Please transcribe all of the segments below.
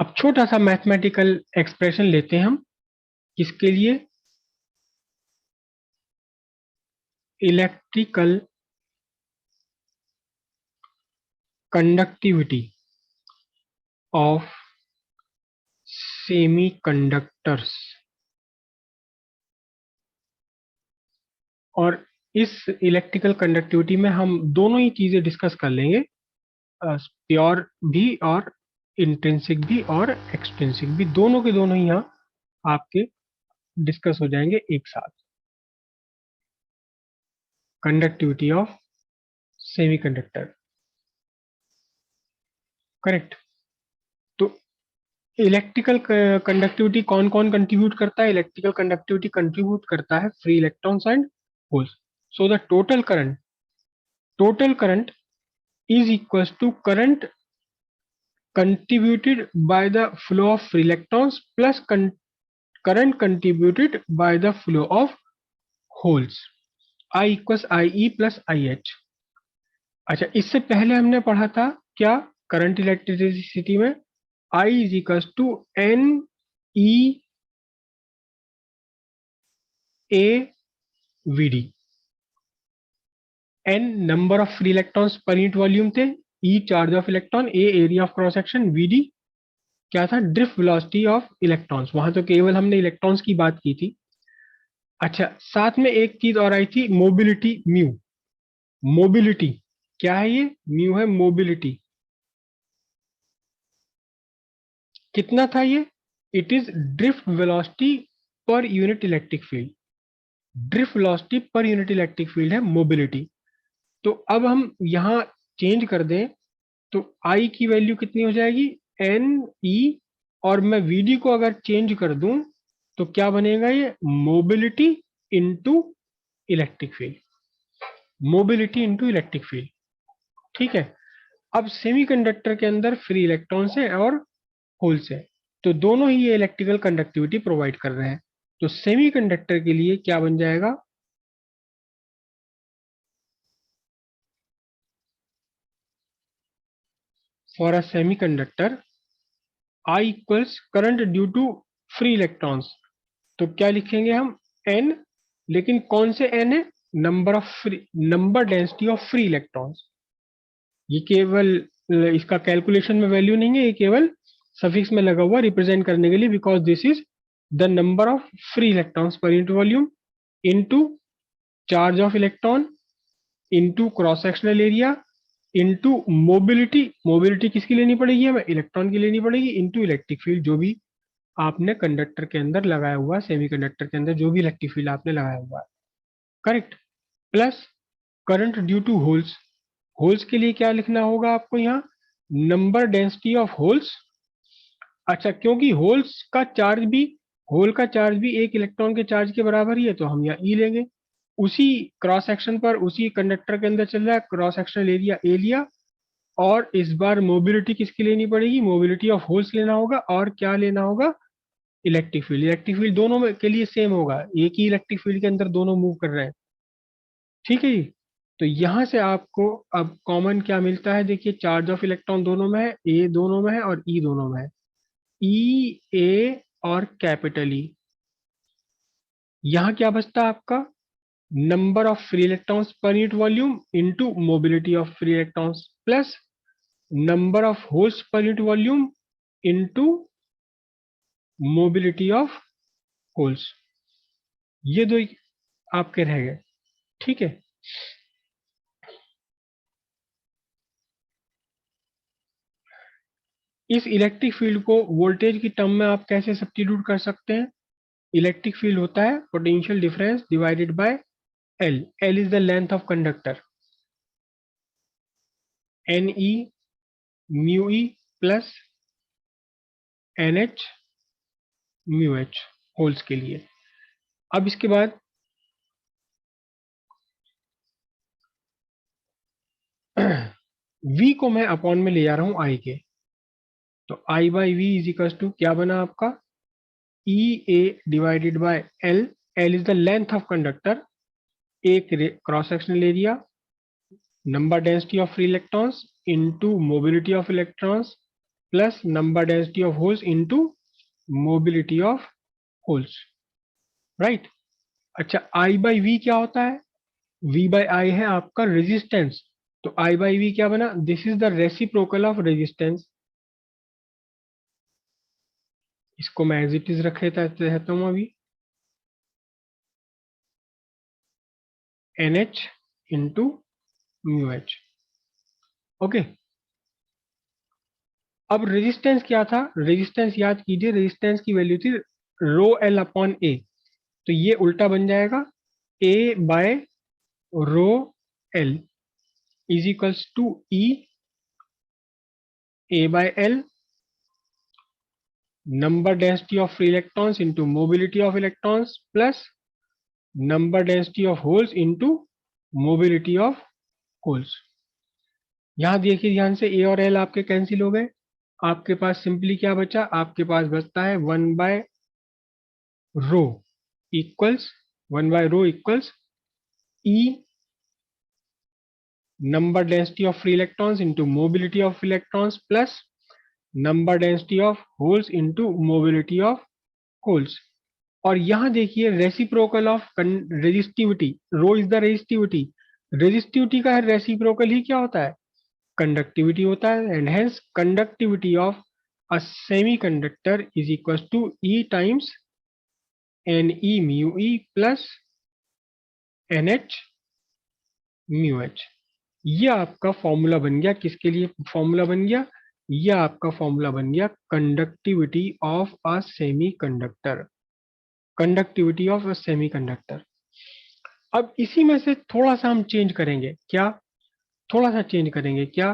अब छोटा सा मैथमेटिकल एक्सप्रेशन लेते हैं हम किसके लिए, इलेक्ट्रिकल कंडक्टिविटी ऑफ सेमीकंडक्टर्स। और इस इलेक्ट्रिकल कंडक्टिविटी में हम दोनों ही चीजें डिस्कस कर लेंगे, प्योर भी और इंट्रिंसिक भी और एक्सट्रिंसिक भी, दोनों के दोनों ही यहाँ आपके डिस्कस हो जाएंगे एक साथ। Conductivity of semiconductor, correct. तो इलेक्ट्रिकल कंडक्टिविटी कौन कौन कंट्रीब्यूट करता है? इलेक्ट्रिकल कंडक्टिविटी कंट्रीब्यूट करता है free electrons and holes. So the total current is equals to current contributed by the flow of free electrons plus current contributed by the flow of holes, I equals IE plus IH। अच्छा, इससे पहले हमने पढ़ा था क्या current electricity में? I is equals to n e A v d. N number of free electrons per unit volume थे, e charge of electron, A area of cross section, v d क्या था? Drift velocity of electrons. वहां तो केवल हमने electrons की बात की थी। अच्छा, साथ में एक चीज और आई थी, मोबिलिटी म्यू। मोबिलिटी क्या है? ये म्यू है मोबिलिटी। कितना था ये? It is drift velocity per unit electric field. Drift velocity per unit electric field है मोबिलिटी। तो अब हम यहां चेंज कर दें तो आई की वैल्यू कितनी हो जाएगी? एन ई, और मैं वीडी को अगर चेंज कर दूं तो क्या बनेगा? ये mobility into electric field. Mobility into electric field, ठीक है। अब सेमीकंडक्टर के अंदर फ्री इलेक्ट्रॉन्स है और होल्स है, तो दोनों ही ये इलेक्ट्रिकल कंडक्टिविटी प्रोवाइड कर रहे हैं। तो सेमीकंडक्टर के लिए क्या बन जाएगा? For a semiconductor I equals current due to free electrons. तो क्या लिखेंगे हम? एन, लेकिन कौन से एन है? Number density of free electrons. ये केवल इसका कैलकुलेशन में वैल्यू नहीं है, ये केवल सफिक्स में लगा हुआ रिप्रेजेंट करने के लिए, because this is the number of free electrons per unit volume into charge of electron into cross sectional area into mobility. Mobility किसकी लेनी पड़ेगी? हमें इलेक्ट्रॉन की लेनी पड़ेगी, इनटू इलेक्ट्रिक फील्ड जो भी आपने कंडक्टर के अंदर लगाया हुआ है, सेमीकंडक्टर के अंदर जो भी इलेक्ट्रिक फील्ड आपने लगाया हुआ है, correct. Plus current due to holes. Holes के लिए क्या लिखना होगा आपको यहाँ? Number density of holes. अच्छा, क्योंकि होल का चार्ज भी एक इलेक्ट्रॉन के चार्ज के बराबर ही है, तो हम यहाँ ई लेंगे। उसी क्रॉस सेक्शन पर, उसी कंडक्टर के अंदर चल रहा है, क्रॉस सेक्शनल एरिया ए लिया। और इस बार मोबिलिटी किसकी लेनी पड़ेगी? मोबिलिटी ऑफ होल्स लेना होगा। और क्या लेना होगा? Electric field. इलेक्ट्रिक फील्ड दोनों में के लिए सेम होगा, एक ही इलेक्ट्रिक फील्ड के अंदर दोनों मूव कर रहे हैं, ठीक है जी। तो यहां से आपको अब कॉमन क्या मिलता है? देखिए, चार्ज ऑफ इलेक्ट्रॉन दोनों में है, ए दोनों में है और ई दोनों में है। ई ए और कैपिटल ई। यहां क्या बचता है आपका? Number of free electrons per unit volume into mobility of free electrons plus number of holes per unit volume into mobility of holes. ये दो आपके रह गए, ठीक है। इस इलेक्ट्रिक फील्ड को वोल्टेज की टर्म में आप कैसे सब्स्टिट्यूट कर सकते हैं? इलेक्ट्रिक फील्ड होता है potential difference divided by L. L is the length of conductor. N E mu E plus N H mu H holes के लिए। अब इसके बाद v को मैं अपॉन में ले जा रहा हूं i के। तो I by V is equal to क्या बना आपका? E A divided by L. L is the length of conductor, एक cross sectional area, number density of free electrons into mobility of electrons plus number density of holes into mobility of holes, right. अच्छा, I by V क्या होता है? We by I है आपका resistance, तो I by V क्या बना? This is the reciprocal of resistance. इसको मैं एज इट इज रख लेता हूं अभी, N H into mu H. Okay, अब रेजिस्टेंस क्या था? रेजिस्टेंस याद कीजिए, रेजिस्टेंस की वैल्यू थी रो एल अपॉन ए, तो ये उल्टा बन जाएगा A by rho L is equals to e A by L number density of free electrons into mobility of electrons plus number density of holes into mobility of holes। यहां देखिए ध्यान से, ए और एल आपके कैंसिल हो गए, आपके पास simply क्या बचा? आपके पास बचता है rho equals 1/ρ e number density of free electrons into mobility of electrons plus number density of holes into mobility of holes। और यहां देखिए reciprocal of resistivity, rho is the resistivity, resistivity का रेसिप्रोकल ही क्या होता है? कंडक्टिविटी होता है, and hence conductivity of a semiconductor is equal to E times N E mu E plus N H mu H. ये आपका formula बन गया, किसके लिए फॉर्मूला बन गया? ये आपका फॉर्मूला बन गया conductivity of a semi conductor, conductivity of a semi conductor. अब इसी में से थोड़ा सा हम चेंज करेंगे, क्या? थोड़ा सा चेंज करेंगे, क्या?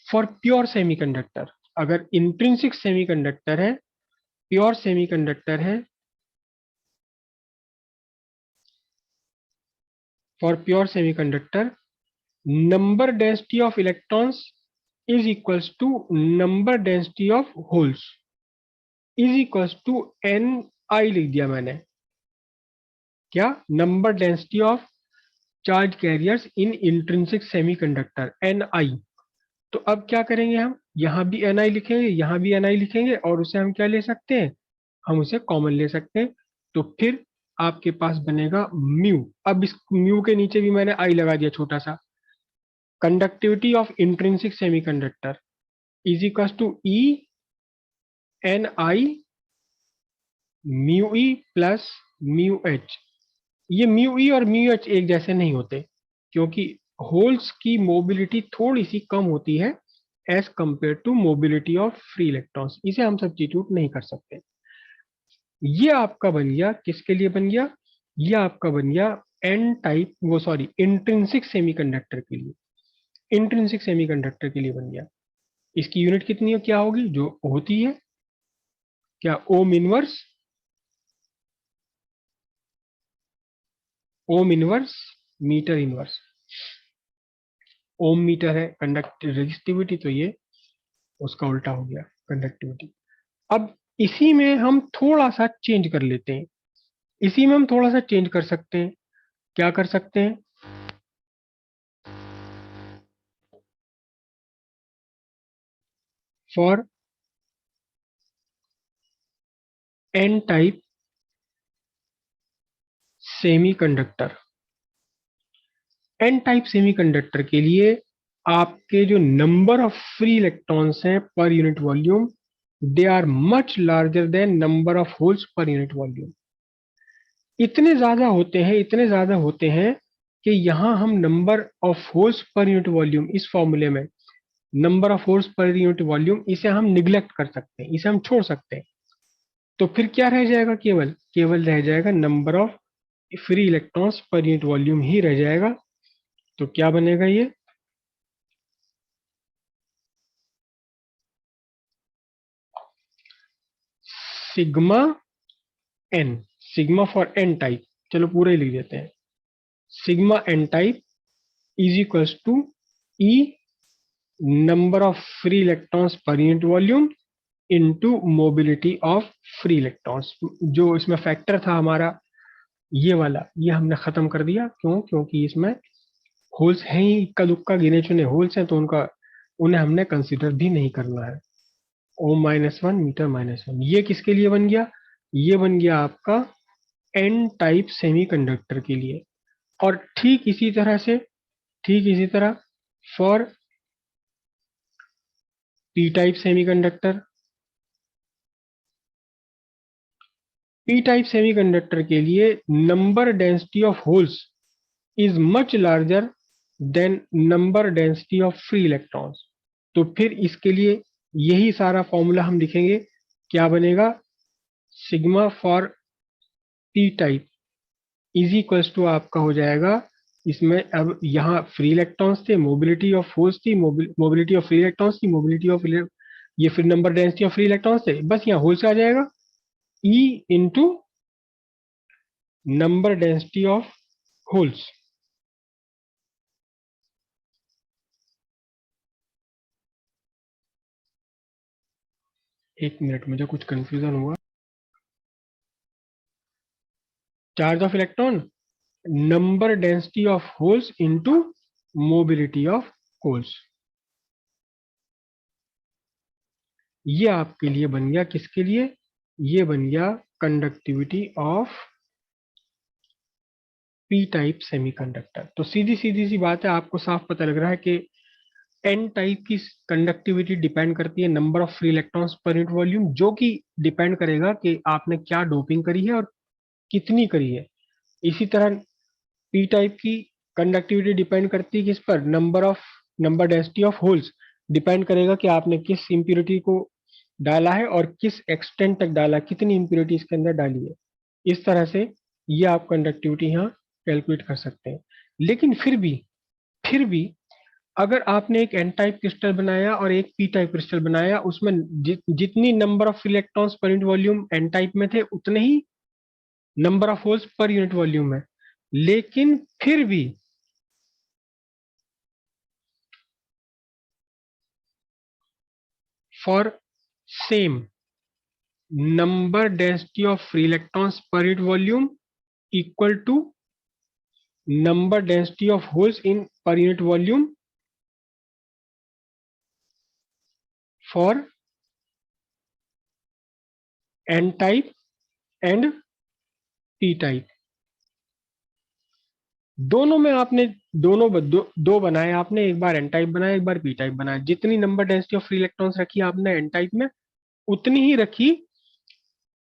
फॉर प्योर सेमीकंडक्टर, अगर इंट्रिंसिक सेमीकंडक्टर है, प्योर सेमीकंडक्टर है, for pure semiconductor number density of electrons is equals to number density of holes is equals to n i लिख दिया मैंने, क्या? Number density of charge carriers in intrinsic semiconductor, n i. तो अब क्या करेंगे हम? यहां भी एन आई लिखेंगे, यहां भी एन आई लिखेंगे, और उसे हम क्या ले सकते हैं? हम उसे कॉमन ले सकते हैं। तो फिर आपके पास बनेगा म्यू, अब इस म्यू के नीचे भी मैंने आई लगा दिया छोटा सा, conductivity of intrinsic semiconductor is equal to E N I mu E plus mu H. ये म्यू ई और म्यू एच एक जैसे नहीं होते, क्योंकि होल्स की मोबिलिटी थोड़ी सी कम होती है as compare to mobility of free electrons, इसे हम सब्स्टिट्यूट नहीं कर सकते। ये आपका बन गया, किसके लिए बन गया? ये आपका बन गया एन टाइप, वो सॉरी इंट्रिंसिक सेमीकंडक्टर के लिए, इंट्रिंसिक सेमीकंडक्टर के लिए बन गया। इसकी यूनिट कितनी हो, क्या होगी जो होती है? क्या? Ohm inverse, ohm inverse metre inverse. Ohm metre है कंडक्ट रेजिस्टिविटी, तो ये उसका उल्टा हो गया कंडक्टिविटी। अब इसी में हम थोड़ा सा चेंज कर लेते हैं, इसी में हम थोड़ा सा चेंज कर सकते हैं। क्या कर सकते हैं? For N type semiconductor, N type semiconductor के लिए आपके जो नंबर ऑफ फ्री इलेक्ट्रॉन्स हैं per unit volume, they are much larger than number of holes per unit volume. इतने ज्यादा होते हैं, इतने ज्यादा होते हैं कि यहां हम number of holes per unit volume, इस फॉर्मूले में number of holes per unit volume, इसे हम निग्लेक्ट कर सकते हैं, इसे हम छोड़ सकते हैं। तो फिर क्या रह जाएगा? केवल केवल रह जाएगा number of free electrons per unit volume ही रह जाएगा। तो क्या बनेगा ये? Sigma n, sigma for N type, चलो पूरा ही लिख देते हैं, sigma n type is equals to e number of free electrons per unit volume into mobility of free electrons. जो इसमें फैक्टर था हमारा ये वाला, ये हमने खत्म कर दिया। क्यों? क्योंकि इसमें होल्स हैं ही, इक्का दुक्का गिने चुने होल्स हैं, तो उनका उन्हें हमने कंसिडर भी नहीं करना है। O-1 metre -1। ये किसके लिए बन गया? ये बन गया आपका एन टाइप सेमीकंडक्टर के लिए। और ठीक इसी तरह से, ठीक इसी तरह for P type semiconductor, P type semiconductor के लिए number density of holes is much larger than number density of free electrons. तो फिर इसके लिए यही सारा फॉर्मूला हम लिखेंगे। क्या बनेगा? Sigma for P type is equals to आपका हो जाएगा, इसमें अब यहाँ फ्री इलेक्ट्रॉन्स थे, मोबिलिटी ऑफ होल्स थी, मोबिलिटी ऑफ फ्री इलेक्ट्रॉन्स थी, मोबिलिटी ऑफ ये फिर number density of free electrons थे, बस यहाँ होल्स आ जाएगा E into number density of holes. एक मिनट, मुझे कुछ कंफ्यूजन हुआ। Charge of electron, number density of holes into mobility of holes. ये आपके लिए बन गया, किसके लिए? ये बन गया conductivity of P type semiconductor. तो सीधी सीधी सी बात है, आपको साफ पता लग रहा है कि एन टाइप की कंडक्टिविटी डिपेंड करती है number of free electrons per unit volume, जो कि डिपेंड करेगा कि आपने क्या डोपिंग करी है और कितनी करी है। इसी तरह पी टाइप की कंडक्टिविटी डिपेंड करती है किस पर? Number density of holes depend करेगा कि आपने किस इंप्योरिटी को डाला है और किस एक्सटेंट तक डाला, कितनी इंप्योरिटी इसके अंदर डाली है। इस तरह से ये आप कंडक्टिविटी यहाँ कैलकुलेट कर सकते हैं। लेकिन फिर भी अगर आपने एक एन टाइप क्रिस्टल बनाया और एक पी टाइप क्रिस्टल बनाया, उसमें जितनी number of electrons per unit volume n type में थे, उतने ही number of holes per unit volume है। लेकिन फिर भी for same number density of free electrons per unit volume equal to number density of holes in per unit volume for n type and p type। दोनों में आपने दो बनाए आपने, एक बार एन टाइप बनाया, एक बार पी टाइप बनाया। जितनी number density of free electrons रखी आपने एन टाइप में, उतनी ही रखी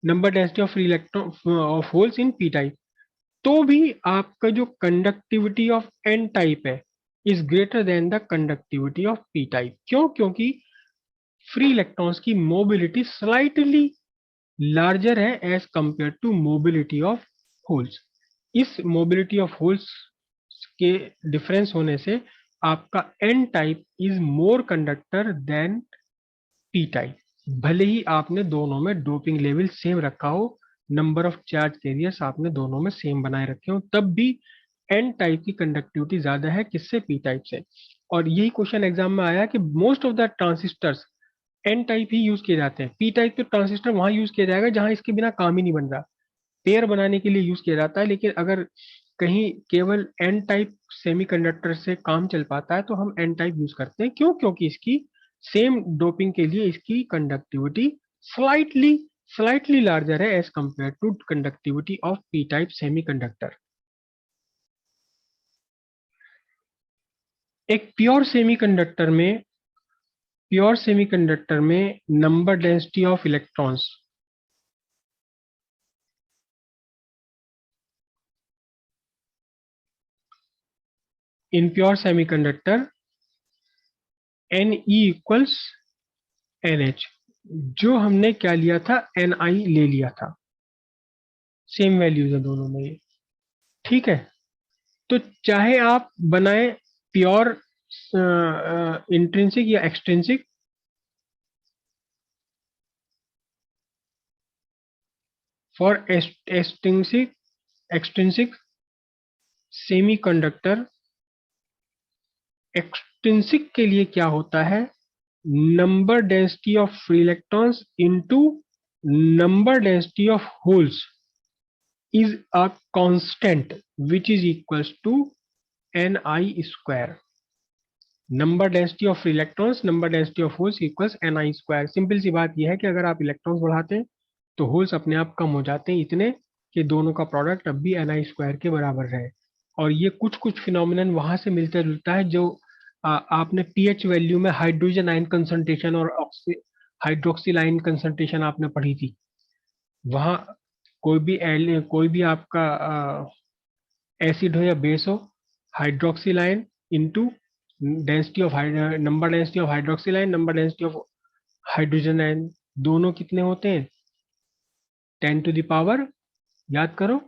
number density of free electron of holes in P type. तो भी आपका जो कंडक्टिविटी ऑफ एन टाइप है is greater than the conductivity of P type. क्यों? क्योंकि फ्री इलेक्ट्रॉन्स की मोबिलिटी स्लाइटली लार्जर है as compare to mobility of holes. इस मोबिलिटी ऑफ होल्स के डिफरेंस होने से आपका N type is more conductor than P type. भले ही आपने दोनों में डोपिंग लेवल सेम रखा हो, नंबर ऑफ चार्ज कैरियर्स आपने दोनों में सेम बनाए रखे हो, तब भी एन टाइप की कंडक्टिविटी ज्यादा है किससे? पी टाइप से। और यही क्वेश्चन एग्जाम में आया कि most of the transistors N type ही यूज किए जाते हैं। पी टाइप के ट्रांजिस्टर वहां यूज किया जाएगा जहां इसके बिना काम ही नहीं बन रहा, पेयर बनाने के लिए यूज किया जाता है। लेकिन अगर कहीं केवल एन टाइप सेमीकंडक्टर से काम चल पाता है तो हम एन टाइप यूज करते हैं। क्यों? क्योंकि इसकी सेम डोपिंग के लिए इसकी कंडक्टिविटी स्लाइटली स्लाइटली लार्जर है as compare to conductivity of P type semiconductor. एक प्योर सेमीकंडक्टर में number density of electrons in pure semiconductor N E equals N H. जो हमने क्या लिया था? एन आई ले लिया था। सेम वैल्यूज है दोनों में ये, ठीक है। तो चाहे आप बनाए प्योर इंट्रिंसिक या extrinsic, for extrinsic extrinsic semiconductor, extrinsic के लिए क्या होता है? Number density of free electrons into number density of holes is a constant which is equals to ni square। Number density of free electrons number density of holes equals ni square. Simple सी बात यह है कि अगर आप electrons बढ़ाते हैं तो होल्स अपने आप कम हो जाते हैं इतने कि दोनों का प्रोडक्ट अब भी ni स्क्वायर के बराबर रहे। और ये कुछ कुछ फिनोमिनन वहां से मिलता जुलता है जो आपने पीएच वैल्यू में हाइड्रोजन आयन कंसंट्रेशन और हाइड्रोक्सिल आयन कंसंट्रेशन आपने पढ़ी थी। वहाँ कोई भी आपका एसिड हो या बेस हो, hydroxyl ion into density of number density of hydroxyl ion number density of hydrogen ion, दोनों कितने होते हैं 10 टू द पावर, याद करो